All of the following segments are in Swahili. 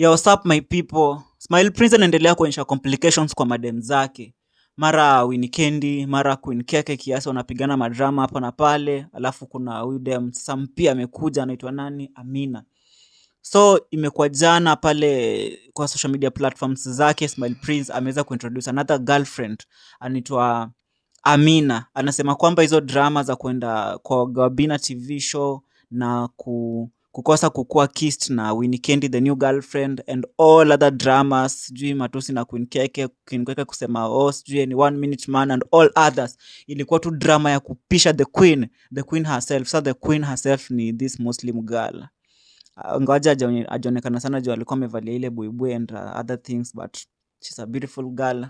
Yo, what's up my people? Smile Prince anaendelea kuonyesha complications kwa madem zake. Mara Winnie Kendi, mara Queen Keke kiasi wanapigana madrama hapa na pale. Alafu kuna huyu dem sasa mpya amekuja anaitwa nani? Amina. So imekuwa jana pale kwa social media platforms zake Smile Prince ameweza kuintroduce another girlfriend anaitwa Amina. Anasema kwamba hizo drama za kwenda kwa Gabina TV show na kukosa kukua kissed na Winnie Kendi the new girlfriend and all other dramas, sijui matusi na Queen Keke kusema sijui ni 1 minute man and all others, ilikuwa tu drama ya kupisha the queen herself. So the queen herself ni this Muslim girl. Ngoja ajonekana sana juu alikuwa amevalia ile buibui and other things, but she's a beautiful girl,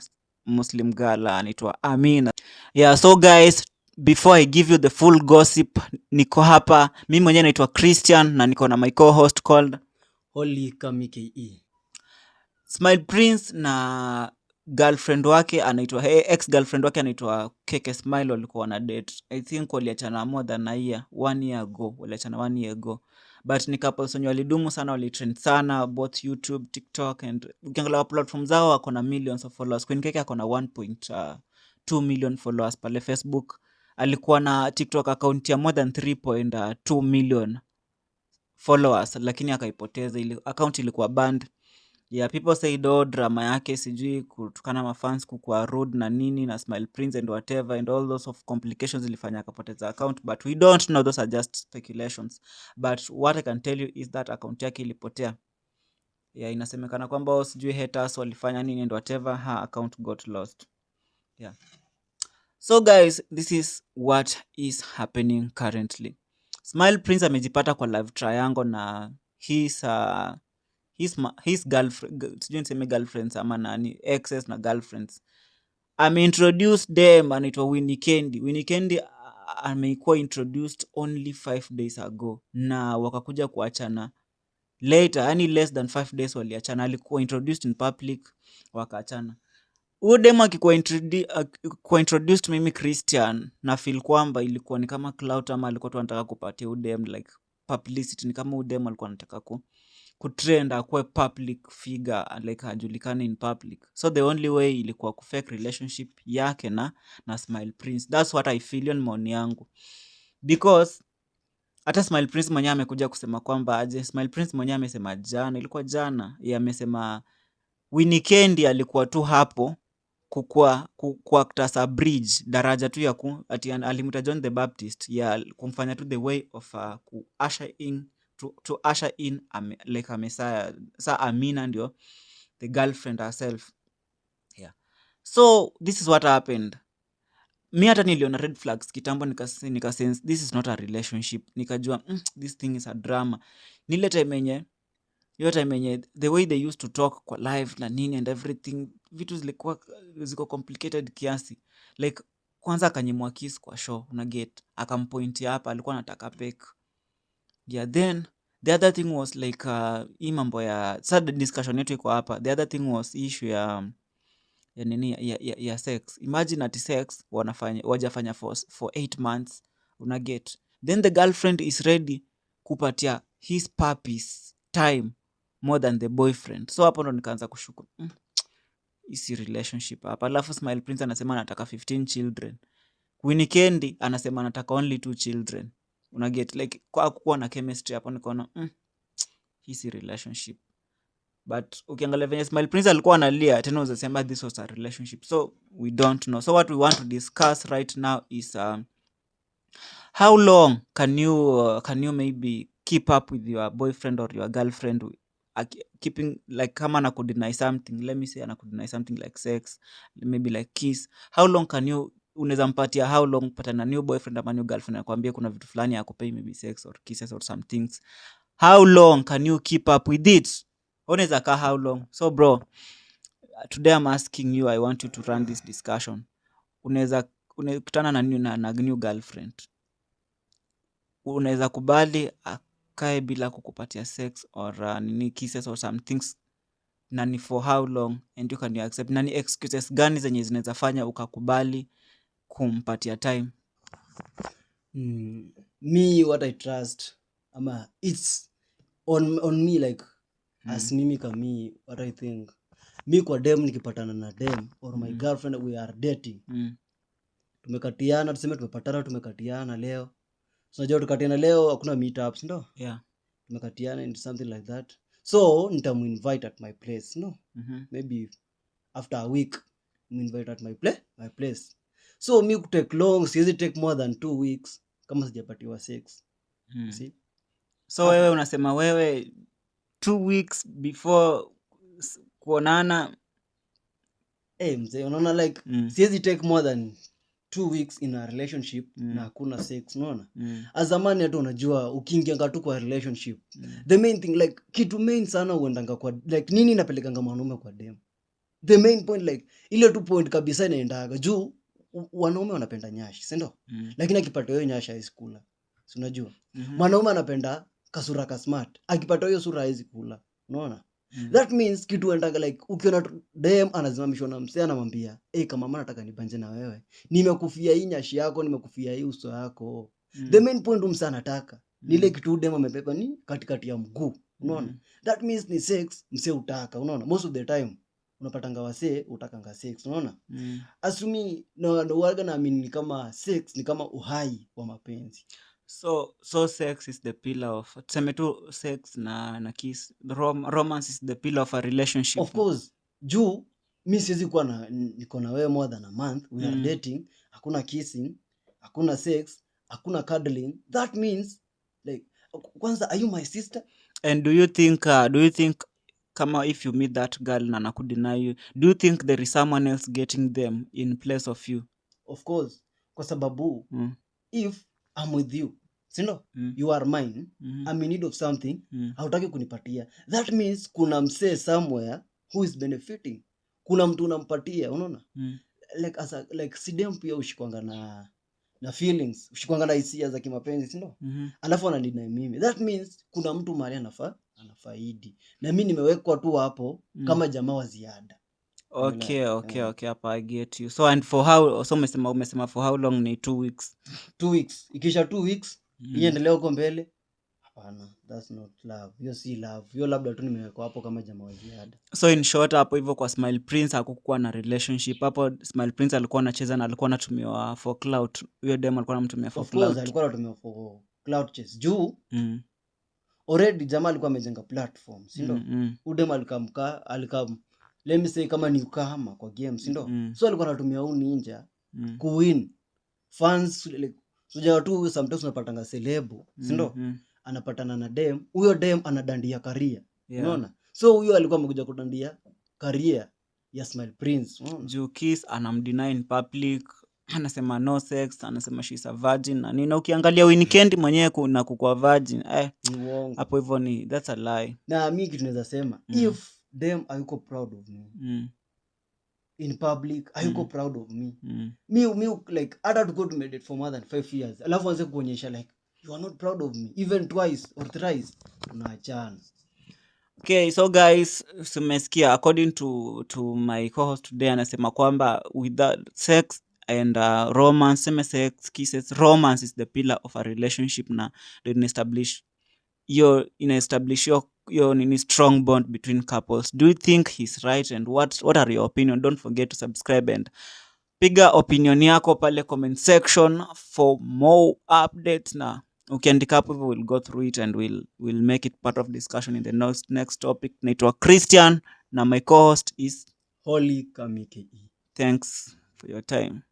Muslim girl anaitwa Amina. Yeah, so guys, before I give you the full gossip, niko hapa mimi mwenyewe naitwa Christian na niko na my co-host called Holy Kamike. Smile Prince na girlfriend wake anaitwa ex girlfriend wake anaitwa Keke Smile walikuwa na date. I think waliachana more than a year, 1 year ago. Waliachana 1 year ago. But ni couples wenye walidumu sana, walitrend sana both YouTube, TikTok and ukiangalia platform zao wako na millions of followers. Queen Keke ako na 1.2 million followers pale Facebook. Alikuwa na TikTok account ya more than 3.2 million followers, lakini akaipoteza. Ile account ilikuwa banned. Yeah, people say drama yake sijui kutukana mafans kukua rude na nini na Smile Prince and whatever and all those of complications ilifanya akapoteza account, but we don't know, those are just speculations. But what I can tell you is that account yake ilipotea. Yeah, inasemekana kwamba sijui haters walifanya nini and whatever, her account got lost. Yeah. So guys, this is what is happening currently. Smile Prince amejipata kwa love triangle na his girlfriend, sijui niseme girlfriends ama nani, exes na girlfriends. Ameintroduced them anaitwa Winnie Kendi. Winnie Kendi amekuwa introduced only 5 days ago na wakakuja kuachana later, yani less than 5 days waliachana. Alikuwa introduced in public wakaachana. Huyo dem akikuwa introduced mimi Christian na feel kwamba ilikuwa ni kama clout ama alikuwa tu anataka kupatia huyo dem like publicity, ni kama huyo dem alikuwa anataka kutrend akue public figure, like hajulikane in public. So the only way ilikuwa kufake relationship yake na Smile Prince. That's what I feel on maoni yangu, because hata Smile Prince mwenyewe amekuja kusema kwamba aje, Smile Prince mwenyewe amesema jana, ilikuwa jana, amesema Winnie Kendi alikuwa tu hapo kwa Ktasa Bridge, daraja tu ya alimta John the Baptist ya kumfanya tu the way of usher in to usher in like a Messiah. Sa Amina ndio the girlfriend herself. Yeah. So this is what happened. Mi hata niliona red flags kitambo, nika sense this is not a relationship. Nikajua this thing is a drama. Nile time yenye the way they used to talk kwa live na nini and everything, vitu ziko complicated kiasi. Like kwanza akanyimwa kiss kwa show, una get, akampoint hapa alikuwa anataka pek. Yeah, then the other thing was like hii mambo ya sad discussion yetu iko hapa. The other thing was issue ya nini ya sex. Imagine at sex wajafanya for 8 months, una get, then the girlfriend is ready kupatia his puppies time more than the boyfriend. So hapo ndo nikaanza kushuku isi relationship hapa. Alafu Smile Prince anasema anataka 15 children. Winnie Kendi anasema anataka only 2 children. Una get, like kwa kuwa na chemistry hapo nikaona isi relationship. But ukiangalia venye Smile Prince alikuwa analia tena unasema this was a relationship. So we don't know. So what we want to discuss right now is how long can you maybe keep up with your boyfriend or your girlfriend, keeping like kama anakudeny something, let me say anakudeny something like sex, maybe like kiss. How long can you unaweza mpatia, how long patana new boyfriend ama new girlfriend akwambia kuna vitu fulani ya kupay, maybe sex or kisses or some things, how long can you keep up with it? Unaweza kaa how long? So bro, today I'm asking you, I want you to run this discussion. Unaweza kutana na new girlfriend, unaweza kubali akae bila kukupatia sex or nini kisses or some things, na ni for how long, and you can accept? Nani excuses gani zenye zinaweza fanya ukakubali kumpatia time? Me, what I trust, it's on me, like as mimi kami what I think mi kwa dem nikipatana na dem or my girlfriend we are dating tumekatiana, tuseme tumekatiana leo, so unajua tukatiana leo hakuna meetups ndo Yeah. tumekatiana into something like that, so nitamuinvite at my place no maybe after a week muinvite at my place, so mi kutake long siwezi take more than 2 weeks kama sijapatiwa sex. See? So wewe unasema wewe 2 weeks before kuonana mzee unaona like siwezi take more than 2 weeks in a relationship na hakuna sex unaona. Azamani hata unajua ukiingianga tu kwa relationship the main thing like kitu main sana uendanga kwa like nini inapelekanga mwanaume kwa dem, the main point like ile tu point kabisa inaendaga juu wanaume wanapenda nyashi si ndio? Lakini akipata hiyo nyashi haiwezi kula, si unajua mwanaume anapenda kasura ka smart, akipata hiyo sura haiwezi kula unaona. That means kitu endaga like ukiona dem anazimamishwa na msee anamwambia kama mama nataka nibanje na wewe, nimekufia hii nyashi yako, nimekufia hii uso yako. The main point msee anataka ni ile kitu dem amepepa ni katikati ya mguu unaona. That means ni sex msee utaka unaona. Most of the time unapatanga wasee utakanga sex unaona. Asumi no waga na amini kama sex ni kama uhai wa mapenzi. So sex is the pillar of tuseme tu sex na kiss, romance is the pillar of a relationship. Of course juu mi siwezi kuwa niko na wewe more than a month we are dating, hakuna kissing, hakuna sex, hakuna cuddling. That means like kwanza are you my sister? And do you think kama if you meet that girl na nakudeny you, do you think there is someone else getting them in place of you? Of course kwa sababu if I'm with you sindo you are mine, I'm in need of something, hautaki kunipatia, that means kuna msee somewhere who is benefiting, kuna mtu unampatia unaona. Like as a, like sidem pia ushikwanga na feelings, ushikwanga na hisia za kimapenzi sindo alafu anadeny mimi, that means kuna mtu mahali anafaidi na mimi nimewekwa tu hapo kama jamaa wa ziada. Okay, hapa I get you. So and for how, so umesema for how long? Ni 2 weeks. 2 weeks ikisha 2 weeks iendelea huko mbele, hapana, that's not love. Hiyo si love, hiyo labda tu nimewekwa hapo kama jamaa wa ziada. So in short hapo hivyo kwa Smile Prince hakukuwa na relationship hapo. Smile Prince alikuwa anacheza na alikuwa anatumiwa for clout. Huyo dem alikuwa anamtumia for clout. Alikuwa anatumiwa for clout chase juu already jamaa alikuwa amejenga platform si ndio. Udem alikam let me say kama ni ukahama kwa game si ndio. So alikuwa anatumia huu ninja kuwin fans like sija tu sometimes unapatanga celebu si ndio anapatana na dem, huyo dem anadandia career unaona. So huyo alikuwa amekuja kudandia career ya Smile Prince juu Kiss anamdeny in public, anasema no sex, anasema she's a virgin na nini. Ukiangalia Weekend mwenyewe kuna kukua virgin hapo hivyo ni that's a lie. Na mimi kitu naweza sema if dem ayuko proud of me in public, ayuko proud of me me like hata to go to meditate for more than 5 years alafu anze kuonyesha like you are not proud of me even twice or thrice, tunaachana. Okay, so guys, sumesikia according to my co-host today anasema kwamba with that sex and romance, same sex, kisses, romance is the pillar of a relationship na establish your nini strong bond between couples. Do you think he's right, and what are your opinion? Don't forget to subscribe and piga opinion yako pale comment section for more updates, na ukiandika hapo hivyo we'll go through it and we'll make it part of discussion in the next topic. Naitwa Christian na my co-host is Holy Kamike. Thanks for your time.